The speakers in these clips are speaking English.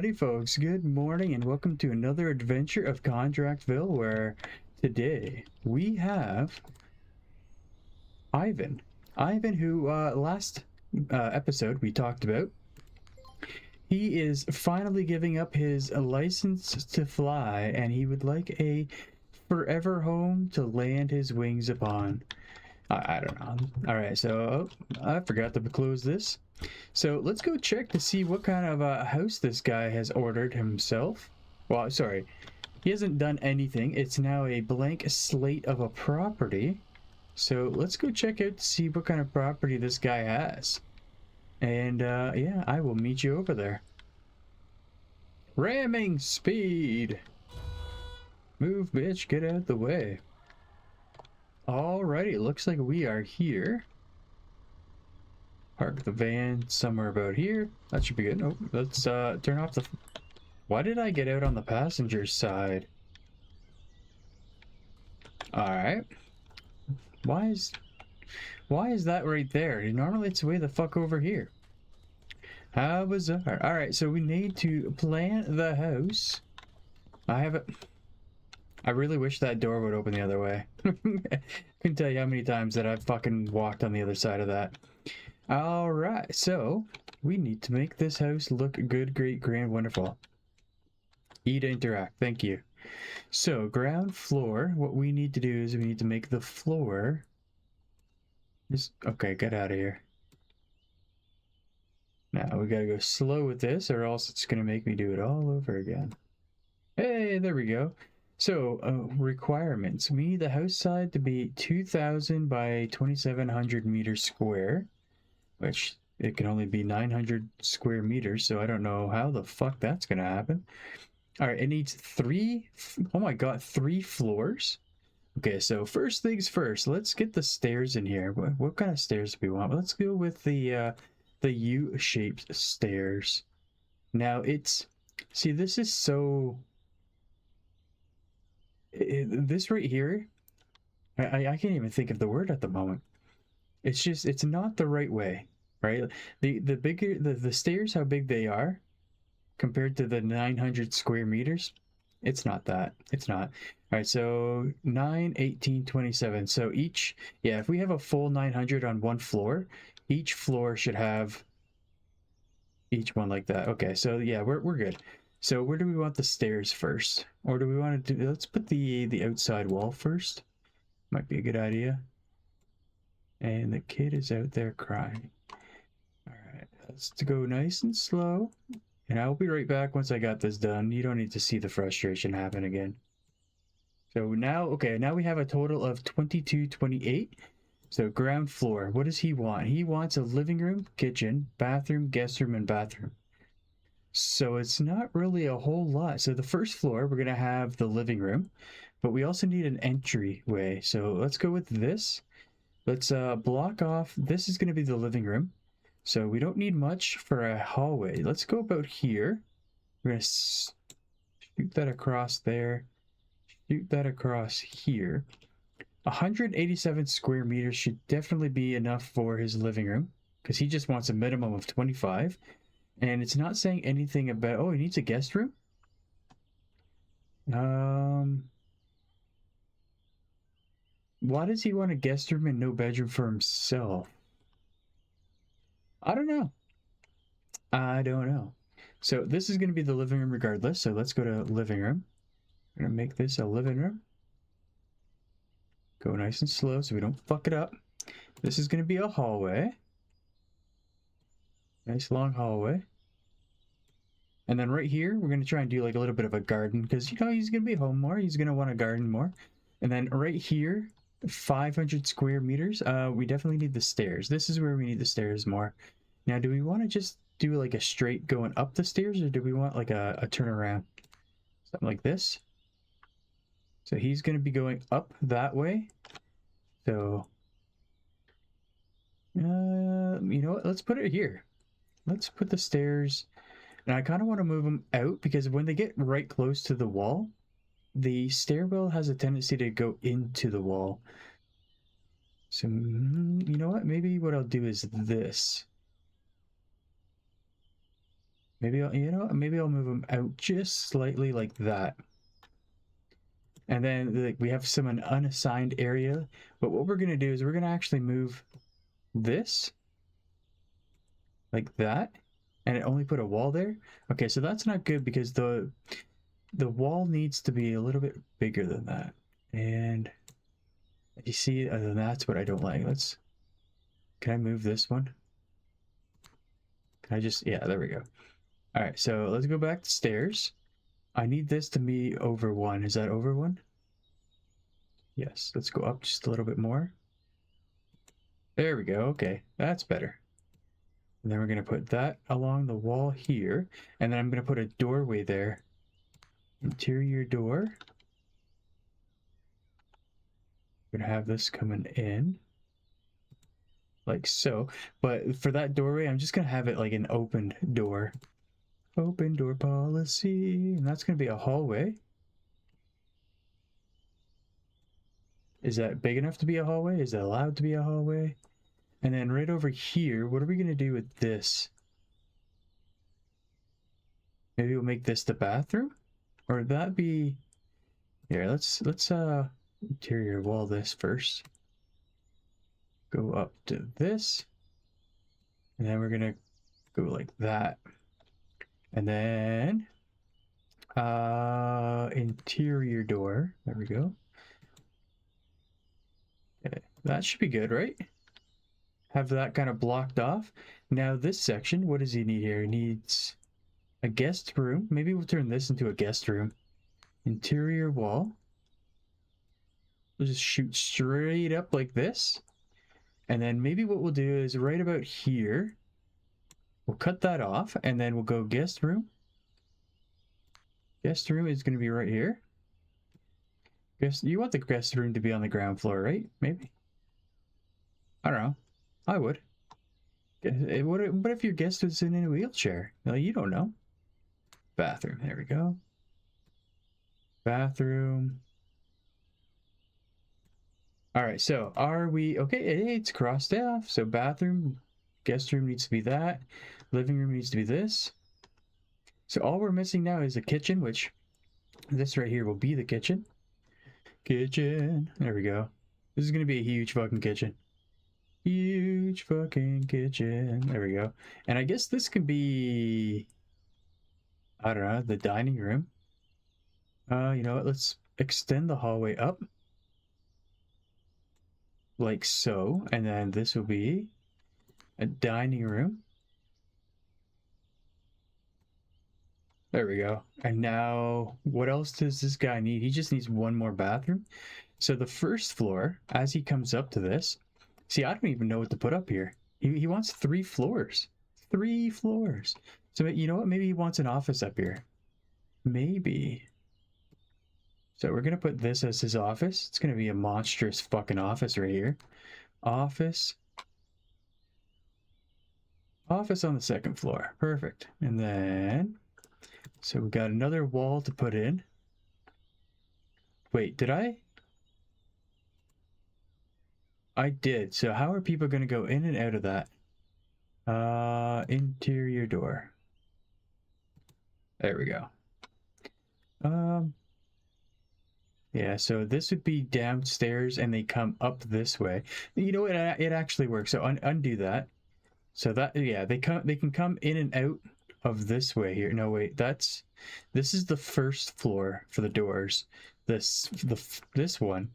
Alrighty folks, good morning and welcome to another adventure of ContractVille, where today we have Ivan. Ivan, who last episode we talked about. He is finally giving up his license to fly and he would like a forever home to land his wings upon. I don't know. Alright, so I forgot to close this. So let's go check to see what kind of a house this guy has ordered himself. Well, sorry, he hasn't done anything. It's now a blank slate of a property. So let's go check out to see what kind of property this guy has. And yeah, I will meet you over there. Ramming speed! Move, bitch, get out of the way. Alrighty, looks like we are here. Park the van somewhere about here. That should be good. Nope. Let's turn off the... Why did I get out on the passenger side? Alright. Why is that right there? Normally it's way the fuck over here. How bizarre. Alright, so we need to plan the house. I have it. I really wish that door would open the other way. Couldn't tell you how many times that I've fucking walked on the other side of that. Alright, so we need to make this house look good, great, grand, wonderful. E to interact, thank you. So, ground floor, what we need to do is we need to make the floor... Okay, get out of here. Now, we gotta go slow with this, or else it's gonna make me do it all over again. Hey, there we go. So, requirements. We need the house side to be 2,000 by 2,700 meters square, which it can only be 900 square meters, so I don't know how the fuck that's gonna happen. Alright, it needs three floors. Okay, so first things first, let's get the stairs in here. What kind of stairs do we want? Let's go with the U-shaped stairs. Now, see, this is so... this right here, I can't even think of the word at the moment. It's just, it's not the right way, right? The bigger, the stairs, how big they are, compared to the 900 square meters, it's not that. It's not. All right, so 9, 18, 27. So each, yeah, if we have a full 900 on one floor, each floor should have each one like that. Okay, so yeah, we're good. So where do we want the stairs first? Or do we want to do, let's put the outside wall first. Might be a good idea. And the kid is out there crying. Alright, let's go nice and slow. And I'll be right back once I got this done. You don't need to see the frustration happen again. So now, okay, now we have a total of 2228. So ground floor, what does he want? He wants a living room, kitchen, bathroom, guest room, and bathroom. So it's not really a whole lot. So the first floor, we're going to have the living room, but we also need an entryway. So let's go with this. Let's block off. This is going to be the living room. So we don't need much for a hallway. Let's go about here. We're going to shoot that across there. Shoot that across here. 187 square meters should definitely be enough for his living room, because he just wants a minimum of 25. And it's not saying anything about... Oh, he needs a guest room? Why does he want a guest room and no bedroom for himself? I don't know. I don't know. So this is going to be the living room regardless. So let's go to living room. I'm going to make this a living room. Go nice and slow so we don't fuck it up. This is going to be a hallway. Nice long hallway. And then right here, we're going to try and do like a little bit of a garden, because, you know, he's going to be home more. He's going to want a garden more. And then right here, 500 square meters. We definitely need the stairs. This is where we need the stairs more. Now, do we want to just do like a straight going up the stairs, or do we want like a turnaround? Something like this. So he's going to be going up that way. So, you know what? Let's put it here. Let's put the stairs... And I kind of want to move them out, because when they get right close to the wall, the stairwell has a tendency to go into the wall. So, you know what? Maybe what I'll do is this. Maybe I'll, you know, maybe I'll move them out just slightly like that. And then like, we have some an unassigned area. But what we're going to do is we're going to actually move this like that. And it only put a wall there. Okay, so that's not good because the wall needs to be a little bit bigger than that. And you see, that's what I don't like. Can I move this one? Can I just, yeah, there we go. All right, so let's go back to stairs. I need this to be over 1. Is that over 1? Yes, let's go up just a little bit more. There we go. Okay, that's better. And then we're going to put that along the wall here. And then I'm going to put a doorway there. Interior door. We're going to have this coming in. Like so. But for that doorway, I'm just going to have it like an opened door. Open door policy. And that's going to be a hallway. Is that big enough to be a hallway? Is that allowed to be a hallway? And then right over here, what are we going to do with this? Maybe we'll make this the bathroom? Or would that be... Here, let's interior wall this first. Go up to this. And then we're going to go like that. And then interior door. There we go. Okay, that should be good, right? Have that kind of blocked off. Now this section, what does he need here? He needs a guest room. Maybe we'll turn this into a guest room. Interior wall. We'll just shoot straight up like this. And then maybe what we'll do is right about here, we'll cut that off and then we'll go guest room. Guest room is going to be right here. You want the guest room to be on the ground floor, right? Maybe. I don't know. I would. What if your guest was in a wheelchair? No, you don't know. Bathroom. There we go. Bathroom. All right, so are we okay? It's crossed off. So bathroom, guest room needs to be that. Living room needs to be this. So all we're missing now is a kitchen, which this right here will be the kitchen. Kitchen. There we go. This is going to be a huge fucking kitchen. Huge fucking kitchen. There we go. And I guess this can be, I don't know, the dining room. You know what? Let's extend the hallway up. Like so. And then this will be a dining room. There we go. And now, what else does this guy need? He just needs one more bathroom. So the first floor, as he comes up to this, see, I don't even know what to put up here. He wants 3 floors. 3 floors. So you know what? Maybe he wants an office up here. Maybe. So we're going to put this as his office. It's going to be a monstrous fucking office right here. Office. Office on the 2nd floor. Perfect. And then... So we got another wall to put in. Wait, did I? I did. So how are people going to go in and out of that? Interior door. There we go. Yeah, so this would be downstairs and they come up this way. You know what? It actually works. So undo that. So that, yeah, they can come in and out of this way here. No, wait, this is the 1st floor for the doors. This one.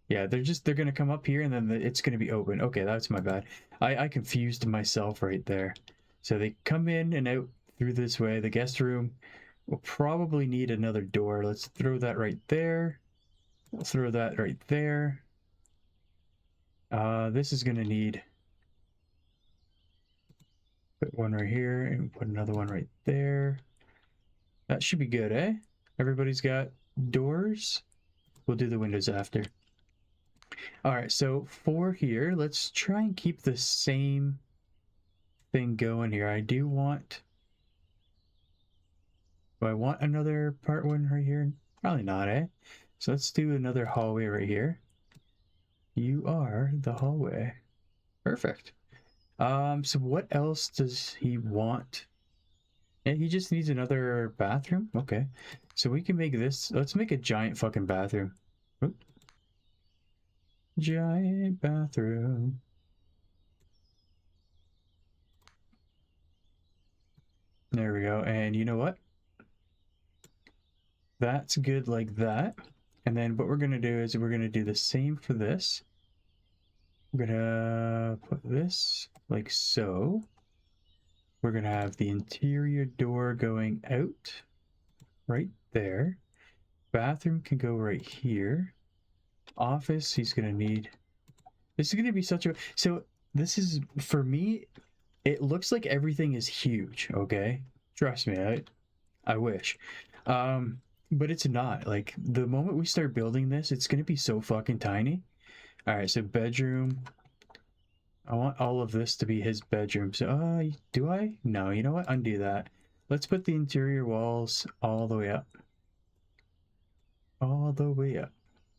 Yeah, they're gonna come up here and then it's gonna be open. Okay, that's my bad. I confused myself right there. So they come in and out through this way. The guest room will probably need another door. Let's throw that right there. We'll throw that right there. This is gonna need, put one right here and put another one right there. That should be good, eh? Everybody's got doors. We'll do the windows after. All right, so for here, let's try and keep the same thing going here. Do I want another part 1 right here? Probably not, eh? So let's do another hallway right here. You are the hallway. Perfect. So what else does he want? Yeah, he just needs another bathroom. Okay, so we can make this. Let's make a giant fucking bathroom. Oop. Giant bathroom. There we go. And you know what? That's good like that. And then what we're going to do is we're going to do the same for this. We're going to put this like so. We're going to have the interior door going out right there. Bathroom can go right here. Office, he's going to need... This is going to be such a... So this is, for me, it looks like everything is huge, okay? Trust me, I wish. But it's not. Like, the moment we start building this, it's going to be so fucking tiny. All right, so bedroom. I want all of this to be his bedroom. So, do I? No, you know what? Undo that. Let's put the interior walls all the way up. All the way up.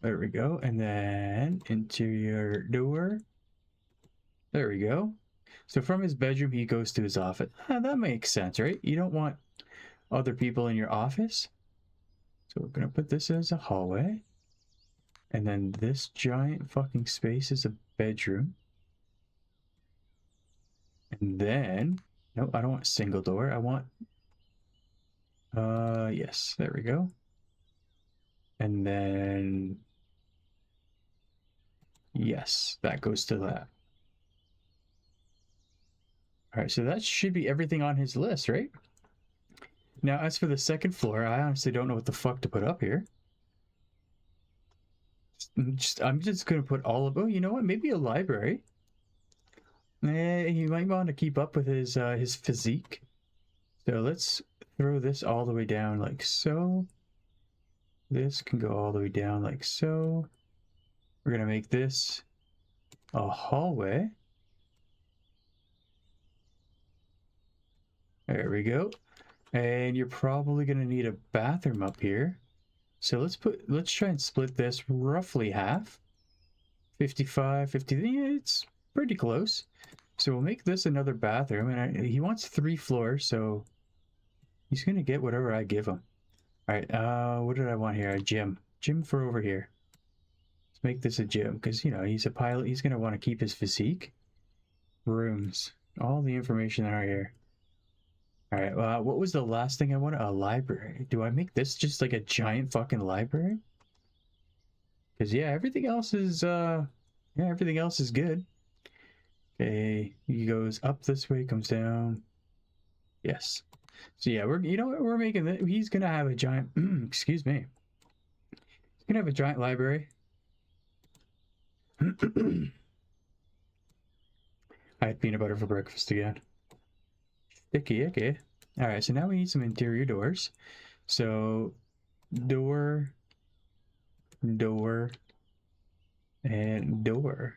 There we go. And then interior door. There we go. So from his bedroom, he goes to his office. That makes sense, right? You don't want other people in your office. So we're going to put this as a hallway. And then this giant fucking space is a bedroom. And then, no, I don't want single door. I want, yes, there we go. And then, yes, that goes to that. All right, so that should be everything on his list, right? Now, as for the second floor, I honestly don't know what the fuck to put up here. I'm just gonna put all of, oh, you know what? Maybe a library. He might want to keep up with his physique. So let's throw this all the way down like so. This can go all the way down like so. We're gonna make this a hallway. There we go. And you're probably gonna need a bathroom up here. So let's try and split this roughly half. 55, 50, yeah, it's pretty close. So we'll make this another bathroom, and he wants 3 floors, so he's gonna get whatever I give him. All right, what did I want here? A gym. Gym for over here. Let's make this a gym, because, you know, he's a pilot. He's gonna want to keep his physique. Rooms. All the information are here. All right, what was the last thing I wanted? A library. Do I make this just like a giant fucking library? Because, yeah, everything else is, everything else is good. Okay, he goes up this way, comes down. Yes. So yeah, you know what, we're making that. He's gonna have a giant, excuse me. He's gonna have a giant library. I had peanut butter for breakfast again. Icky, icky. All right, so now we need some interior doors. So door, door, and door.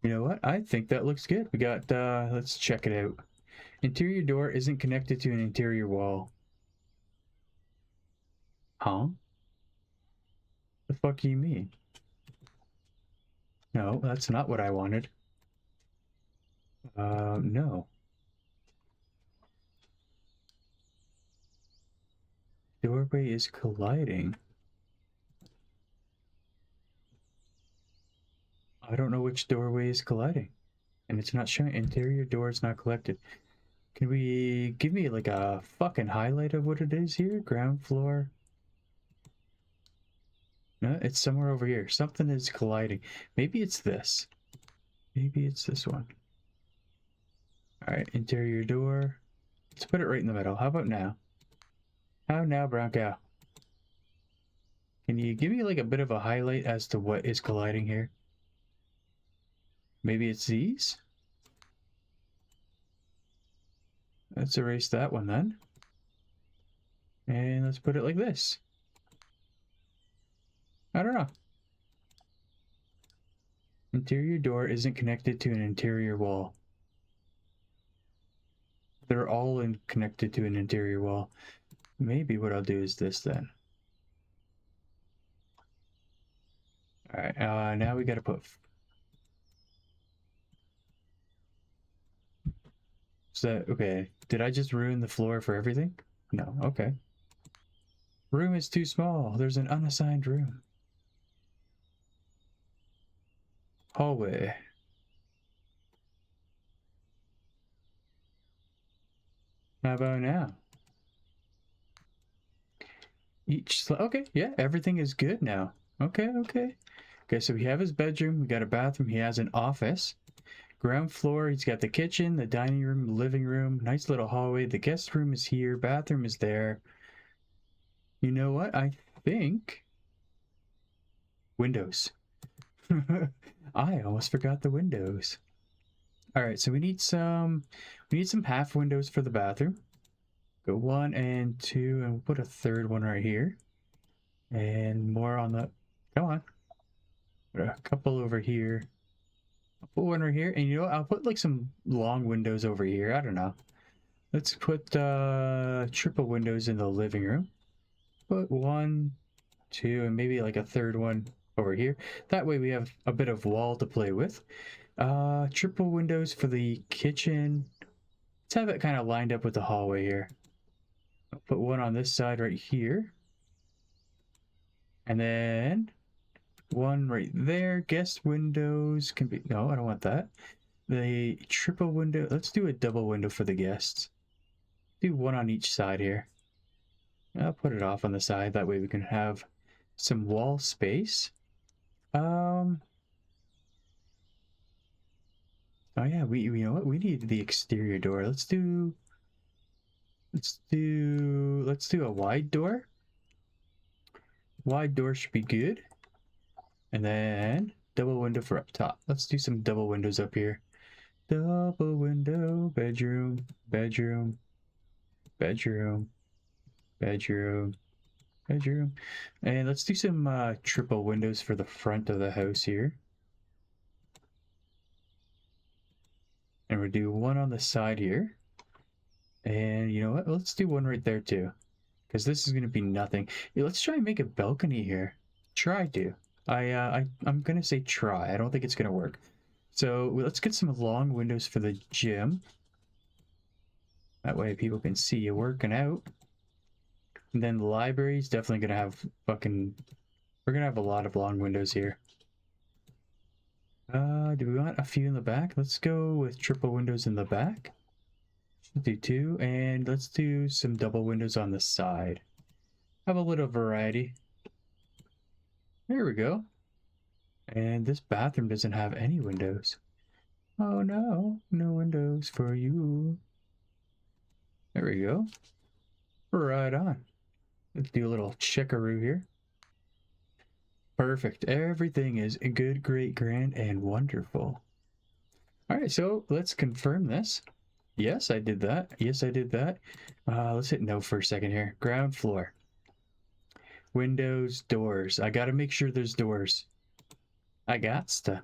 You know what? I think that looks good. We got, let's check it out. Interior door isn't connected to an interior wall. Huh? The fuck do you mean? No, that's not what I wanted. No. Doorway is colliding. I don't know which doorway is colliding. And it's not showing. Interior door is not collected. Can we give me like a fucking highlight of what it is here? Ground floor. No, it's somewhere over here. Something is colliding. Maybe it's this. Maybe it's this one. All right, interior door. Let's put it right in the middle. How about now? How now, brown cow? Can you give me like a bit of a highlight as to what is colliding here? Maybe it's these? Let's erase that one then. And let's put it like this. I don't know. Interior door isn't connected to an interior wall. They're all connected to an interior wall. Maybe what I'll do is this then. All right, now we gotta put Is that okay? Did I just ruin the floor for everything? No. Okay. Room is too small. There's an unassigned room. Hallway. How about now? Okay, yeah, everything is good now. Okay, okay. Okay, so we have his bedroom, we got a bathroom, he has an office. Ground floor, he's got the kitchen, the dining room, living room, nice little hallway. The guest room is here, bathroom is there. You know what? I think windows. I almost forgot the windows. All right, so we need some half windows for the bathroom. Go 1 and 2, and we'll put a third one right here. And more on the, come on. Put a couple over here. I'll put one right here, and you know what? I'll put like some long windows over here. I don't know. Let's put triple windows in the living room. Put 1, 2, and maybe like a third one over here. That way we have a bit of wall to play with. Triple windows for the kitchen. Let's have it kind of lined up with the hallway here. I'll put one on this side right here. And then one right there. Guest windows can be, no, I don't want that. The triple window, let's do a double window for the guests. Do one on each side here. I'll put it off on the side, that way we can have some wall space. Oh yeah, we you know what? We need the exterior door. Let's do a wide door. Wide door should be good. And then double window for up top. Let's do some double windows up here. Double window, bedroom, bedroom, bedroom, bedroom, bedroom. And let's do some triple windows for the front of the house here. And we'll do one on the side here. And you know what? Let's do one right there too. Because this is going to be nothing. Yeah, let's try and make a balcony here. Try to. I'm going to say try. I don't think it's going to work. So let's get some long windows for the gym. That way people can see you working out. And then the library is definitely going to have we're going to have a lot of long windows here. Do we want a few in the back? Let's go with triple windows in the back. Should do 2, and let's do some double windows on the side. Have a little variety. There we go. And this bathroom doesn't have any windows. Oh no, no windows for you. There we go. Right on. Let's do a little checkaroo here. Perfect. Everything is good, great, grand, and wonderful. All right, so let's confirm this. Yes, I did that. Yes, I did that. Let's hit no for a second here. Ground floor. Windows, doors. I gotta make sure there's doors. I gotsta.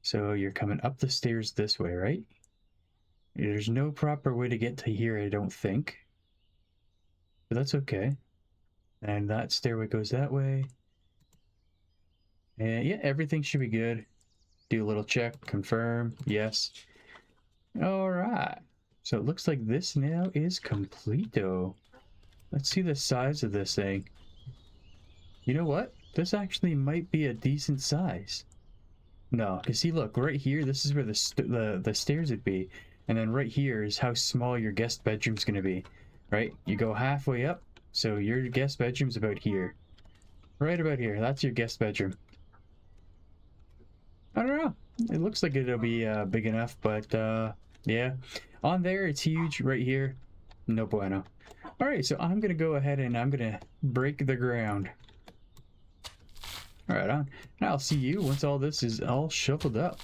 So you're coming up the stairs this way, right? There's no proper way to get to here, I don't think. But that's okay. And that stairway goes that way. And yeah, everything should be good. Do a little check, confirm, yes. All right. So it looks like this now is completo. Let's see the size of this thing. You know what? This actually might be a decent size. No, because see, look, right here, this is where the stairs would be. And then right here is how small your guest bedroom's going to be. Right? You go halfway up, so your guest bedroom's about here. Right about here. That's your guest bedroom. I don't know. It looks like it'll be big enough, but yeah. On there, it's huge. Right here, no bueno. All right, so I'm going to go ahead and I'm going to break the ground. All right, on. Now I'll see you once all this is all shuffled up.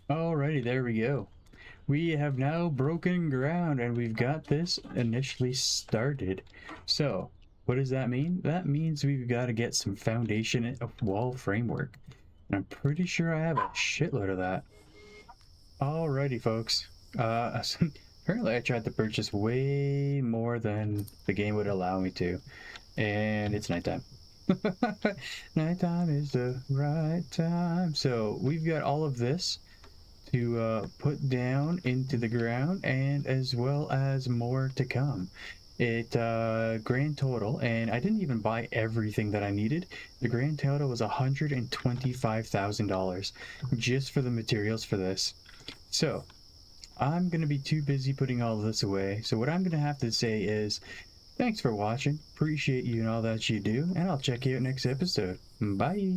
Alrighty, there we go. We have now broken ground and we've got this initially started. So, what does that mean? That means we've got to get some foundation of wall framework. And I'm pretty sure I have a shitload of that. Alrighty, folks. Apparently I tried to purchase way more than the game would allow me to. And it's nighttime. Nighttime is the right time. So we've got all of this to put down into the ground, and as well as more to come. It grand total, and I didn't even buy everything that I needed. The grand total was $125,000 just for the materials for this. So I'm gonna be too busy putting all of this away. So what I'm gonna have to say is thanks for watching. Appreciate you and all that you do, and I'll check you out next episode. Bye.